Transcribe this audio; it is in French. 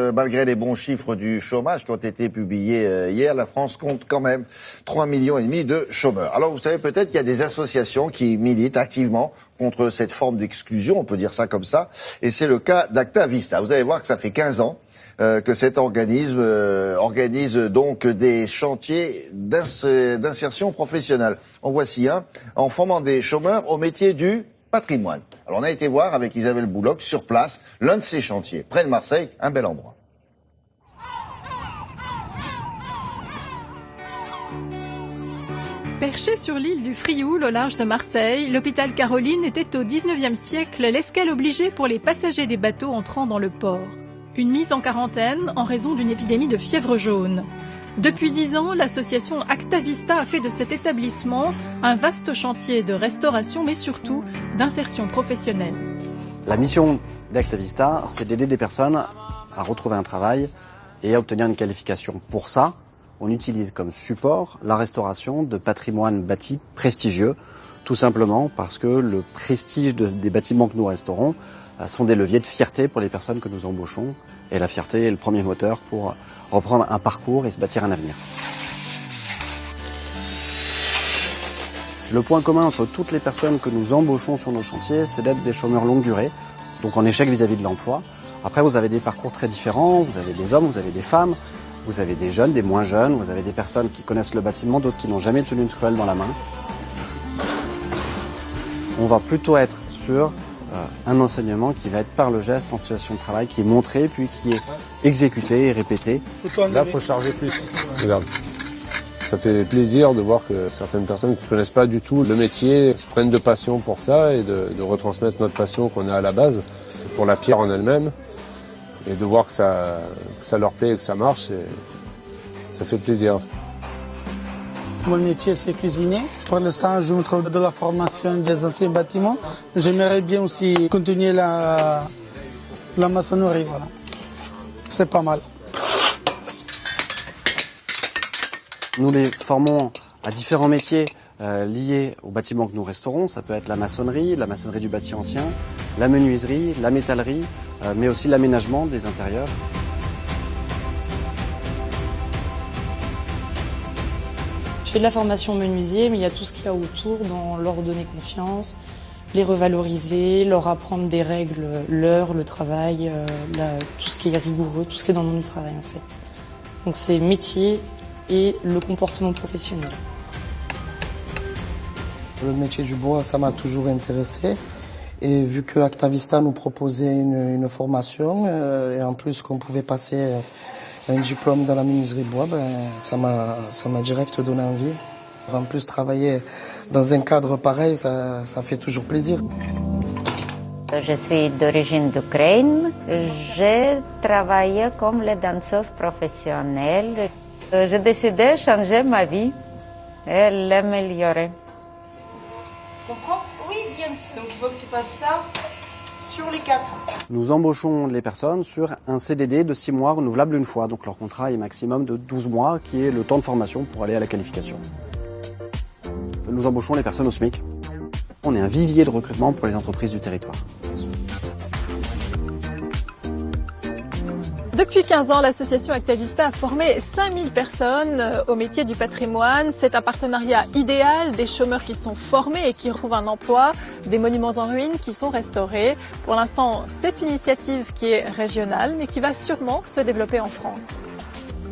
Malgré les bons chiffres du chômage qui ont été publiés hier, la France compte quand même 3,5 millions de chômeurs. Alors vous savez peut-être qu'il y a des associations qui militent activement contre cette forme d'exclusion, on peut dire ça comme ça, et c'est le cas d'Acta Vista. Vous allez voir que ça fait 15 ans que cet organisme organise donc des chantiers d'insertion professionnelle. En voici un, en formant des chômeurs au métier du patrimoine. Alors on a été voir avec Isabelle Bouloc sur place l'un de ces chantiers, près de Marseille, un bel endroit. Perché sur l'île du Frioul, au large de Marseille, l'hôpital Caroline était au XIXe siècle l'escale obligée pour les passagers des bateaux entrant dans le port. Une mise en quarantaine en raison d'une épidémie de fièvre jaune. Depuis 10 ans, l'association Acta Vista a fait de cet établissement un vaste chantier de restauration, mais surtout d'insertion professionnelle. La mission d'Acta Vista, c'est d'aider des personnes à retrouver un travail et à obtenir une qualification. Pour ça, on utilise comme support la restauration de patrimoine bâti prestigieux, tout simplement parce que le prestige des bâtiments que nous restaurons sont des leviers de fierté pour les personnes que nous embauchons. Et la fierté est le premier moteur pour reprendre un parcours et se bâtir un avenir. Le point commun entre toutes les personnes que nous embauchons sur nos chantiers, c'est d'être des chômeurs longue durée, donc en échec vis-à-vis de l'emploi. Après, vous avez des parcours très différents, vous avez des hommes, vous avez des femmes, vous avez des jeunes, des moins jeunes, vous avez des personnes qui connaissent le bâtiment, d'autres qui n'ont jamais tenu une truelle dans la main. On va plutôt être sur un enseignement qui va être par le geste en situation de travail, qui est montré, puis qui est exécuté et répété. Là, il faut charger plus. Regarde. Ça fait plaisir de voir que certaines personnes qui ne connaissent pas du tout le métier se prennent de passion pour ça et de retransmettre notre passion qu'on a à la base pour la pierre en elle-même et de voir que ça leur plaît et que ça marche. Et ça fait plaisir. Mon métier, c'est cuisiner. Pour l'instant, je me trouve de la formation des anciens bâtiments. J'aimerais bien aussi continuer la maçonnerie. Voilà. C'est pas mal. Nous les formons à différents métiers liés au bâtiment que nous restaurons. Ça peut être la maçonnerie du bâti ancien, la menuiserie, la métallerie, mais aussi l'aménagement des intérieurs. Je fais de la formation menuisier, mais il y a tout ce qu'il y a autour, dans leur donner confiance, les revaloriser, leur apprendre des règles, l'heure, le travail, tout ce qui est rigoureux, tout ce qui est dans le monde du travail en fait. Donc c'est métier et le comportement professionnel. Le métier du bois, ça m'a toujours intéressé. Et vu que Acta Vista nous proposait une formation, et en plus qu'on pouvait passer un diplôme dans la menuiserie bois, ça m'a direct donné envie. En plus, travailler dans un cadre pareil, ça fait toujours plaisir. Je suis d'origine d'Ukraine. J'ai travaillé comme danseuse professionnelle. J'ai décidé de changer ma vie et l'améliorer. Tu comprends? Oui, bien sûr. Donc il faut que tu fasses ça sur les 4. Nous embauchons les personnes sur un CDD de 6 mois renouvelable une fois. Donc leur contrat est maximum de 12 mois, qui est le temps de formation pour aller à la qualification. Nous embauchons les personnes au SMIC. On est un vivier de recrutement pour les entreprises du territoire. Depuis 15 ans, l'association Acta Vista a formé 5000 personnes au métier du patrimoine. C'est un partenariat idéal, des chômeurs qui sont formés et qui retrouvent un emploi, des monuments en ruine qui sont restaurés. Pour l'instant, c'est une initiative qui est régionale, mais qui va sûrement se développer en France.